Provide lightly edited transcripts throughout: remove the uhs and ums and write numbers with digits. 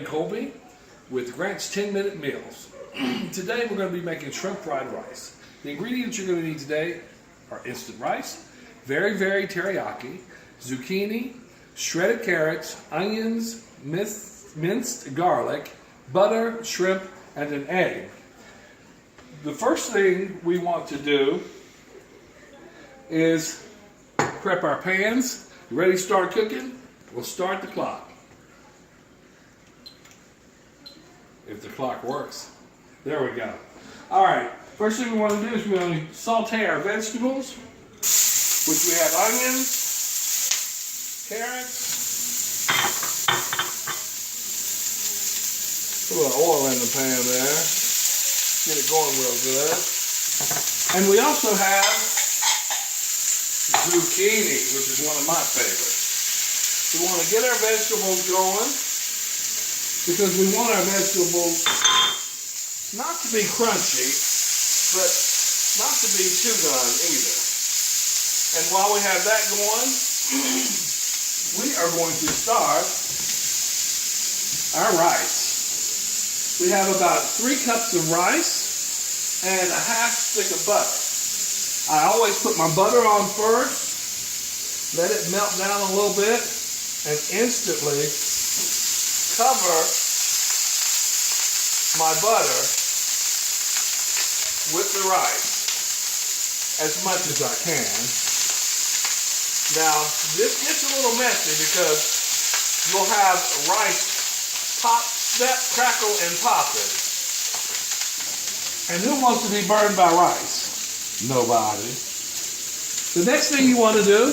Colby with Grant's 10-minute meals. Today we're going to be making shrimp fried rice. The ingredients you're going to need today are instant rice, very teriyaki, zucchini, shredded carrots, onions, minced garlic, butter, shrimp, and an egg. The first thing we want to do is prep our pans. You ready to start cooking? We'll start the clock. If the clock works. There we go. Alright, first thing we want to do is we want to saute our vegetables, which we have onions, carrots, put a little oil in the pan there, get it going real good. And we also have zucchini, which is one of my favorites. We want to get our vegetables going, because we want our vegetables not to be crunchy, but not to be too done either. And while we have that going, we are going to start our rice. We have about 3 cups of rice and a half stick of butter. I always put my butter on first, let it melt down a little bit, and instantly cover my butter with the rice as much as I can. Now, this gets a little messy because you'll have rice pop, snap, crackle, and popping. And who wants to be burned by rice? Nobody. The next thing you want to do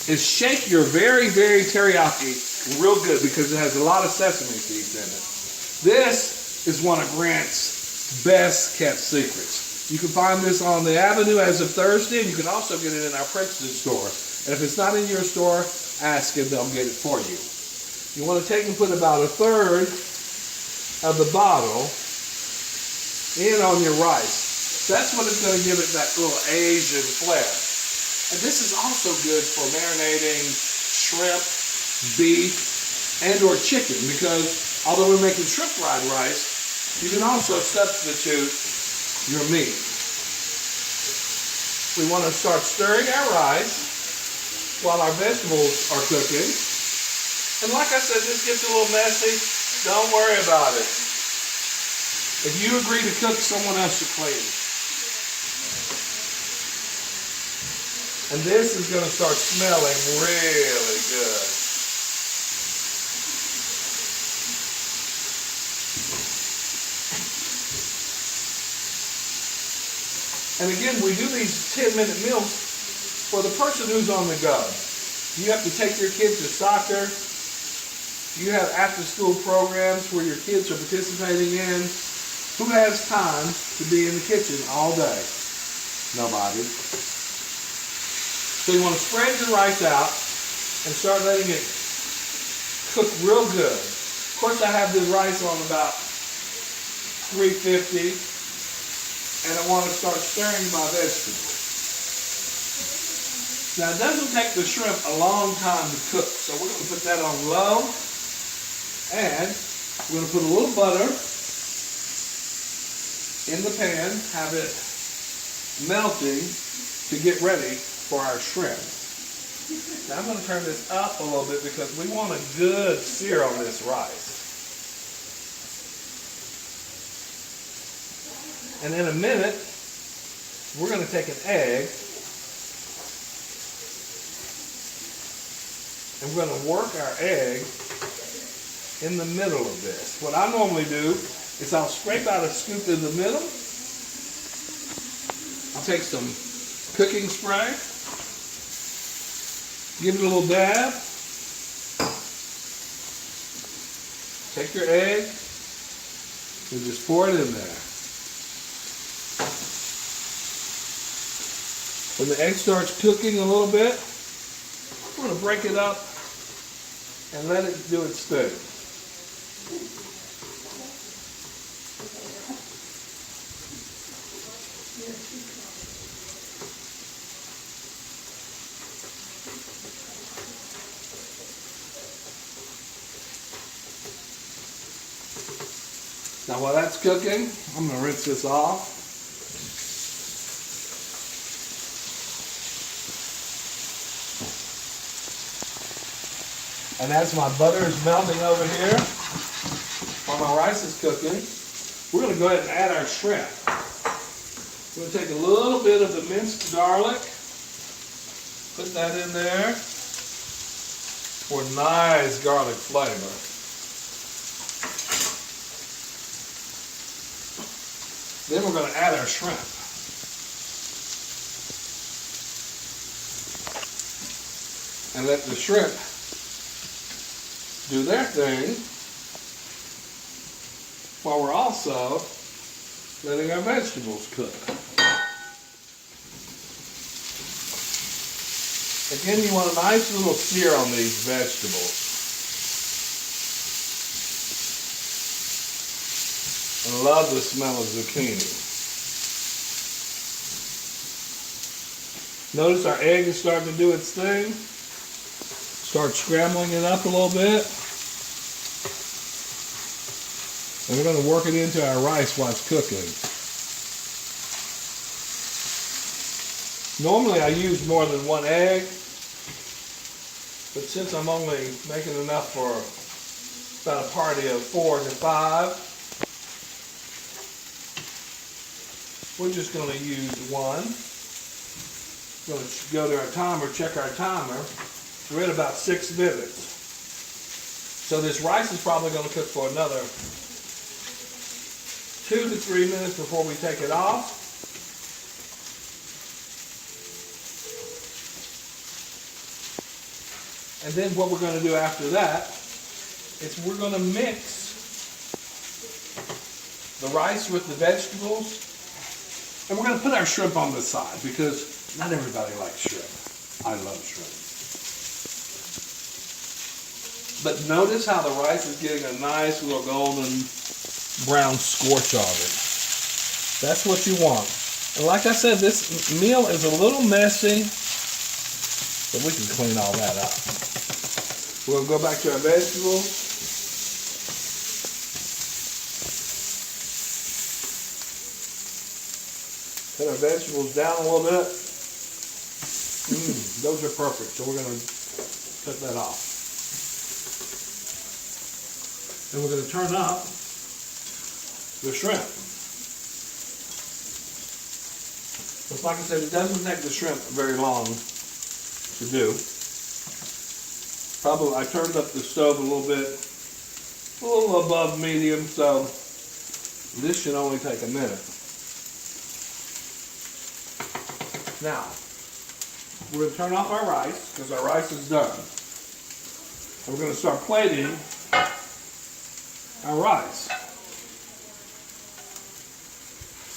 is shake your very teriyaki real good, because it has a lot of sesame seeds in it. This is one of Grant's best kept secrets. You can find this on the Avenue as of Thursday, and you can also get it in our Princeton store. And if it's not in your store, ask them, they'll get it for you. You want to take and put about 1/3 of the bottle in on your rice. That's what is going to give it that little Asian flair. And this is also good for marinating shrimp, beef, and or chicken, because although we're making shrimp fried rice, you can also substitute your meat. We want to start stirring our rice while our vegetables are cooking. And like I said, this gets a little messy. Don't worry about it. If you agree to cook, someone else should clean. And this is going to start smelling really good. And again, we do these 10-minute meals for the person who's on the go. You have to take your kids to soccer. You have after-school programs where your kids are participating in. Who has time to be in the kitchen all day? Nobody. So you want to spread your rice out and start letting it cook real good. Of course, I have the rice on about 350, and I want to start stirring my vegetables. Now, it doesn't take the shrimp a long time to cook, so we're going to put that on low, and we're going to put a little butter in the pan, have it melting to get ready for our shrimp. Now I'm going to turn this up a little bit because we want a good sear on this rice. And in a minute, we're going to take an egg and we're going to work our egg in the middle of this. What I normally do is I'll scrape out a scoop in the middle. I'll take some cooking spray, give it a little dab, take your egg, and just pour it in there. When the egg starts cooking a little bit, I'm going to break it up and let it do its thing. Now while that's cooking, I'm going to rinse this off. And as my butter is melting over here, while my rice is cooking, we're going to go ahead and add our shrimp. We're going to take a little bit of the minced garlic, put that in there for nice garlic flavor. Then we're going to add our shrimp. And let the shrimp do their thing while we're also letting our vegetables cook. Again, you want a nice little sear on these vegetables. I love the smell of zucchini. Notice our egg is starting to do its thing. Start scrambling it up a little bit. And we're going to work it into our rice while it's cooking. Normally I use more than one egg, but since I'm only making enough for about a party of 4 to 5, we're just going to use one. We're going to go to our timer, check our timer. We're at about 6 minutes. So this rice is probably going to cook for another 2 to 3 minutes before we take it off. And then what we're going to do after that is we're going to mix the rice with the vegetables. And we're going to put our shrimp on the side because not everybody likes shrimp. I love shrimp. But notice how the rice is getting a nice little golden brown scorch on it. That's what you want. And like I said, this meal is a little messy, but we can clean all that up. We'll go back to our vegetables. Put our vegetables down a little bit. Those are perfect, so we're going to cut that off. And we're going to turn up the shrimp. But like I said, it doesn't take the shrimp very long to do. Probably I turned up the stove a little above medium, so this should only take a minute. Now, we're going to turn off our rice because our rice is done. And we're going to start plating our rice.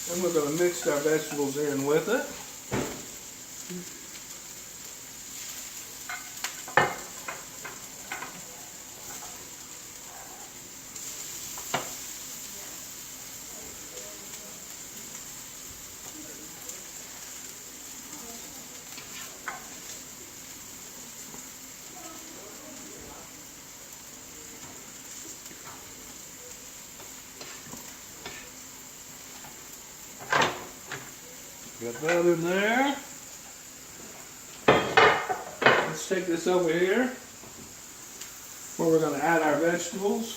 Then we're going to mix our vegetables in with it. Got that in there. Let's take this over here where we're going to add our vegetables.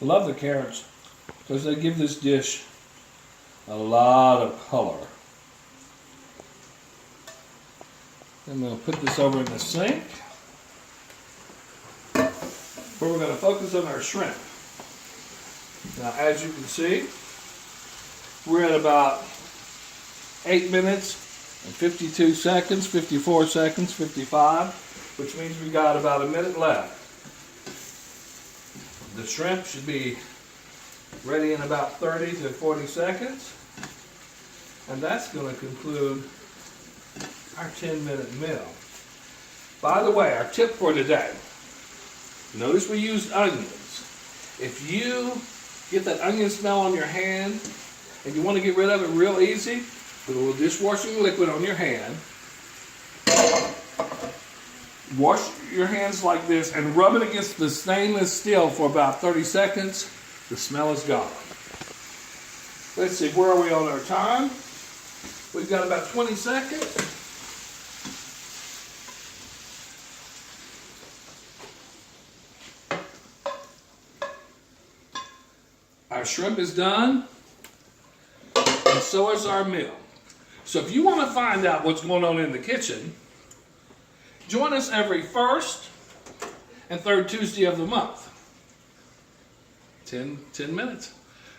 I love the carrots because they give this dish a lot of color. I'm going to put this over in the sink where we're going to focus on our shrimp. Now, as you can see, we're at about 8 minutes and 52 seconds, 54 seconds, 55, which means we got about a minute left. The shrimp should be ready in about 30 to 40 seconds. And that's going to conclude our 10-minute meal. By the way, our tip for today, notice we used onions. If you get that onion smell on your hand and you want to get rid of it real easy, put a little dishwashing liquid on your hand Wash your hands like this and rub it against the stainless steel for about 30 seconds. The smell is gone. Let's see, where are we on our time? We've got about 20 seconds. Our shrimp is done, and so is our meal. So if you want to find out what's going on in the kitchen, join us every first and third Tuesday of the month. 10 minutes.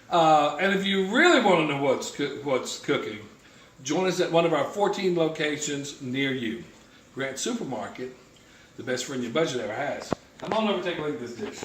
And if you really want to know what's cooking, join us at one of our 14 locations near you. Grant Supermarket, the best friend your budget ever has. Come on over and take a look at this dish.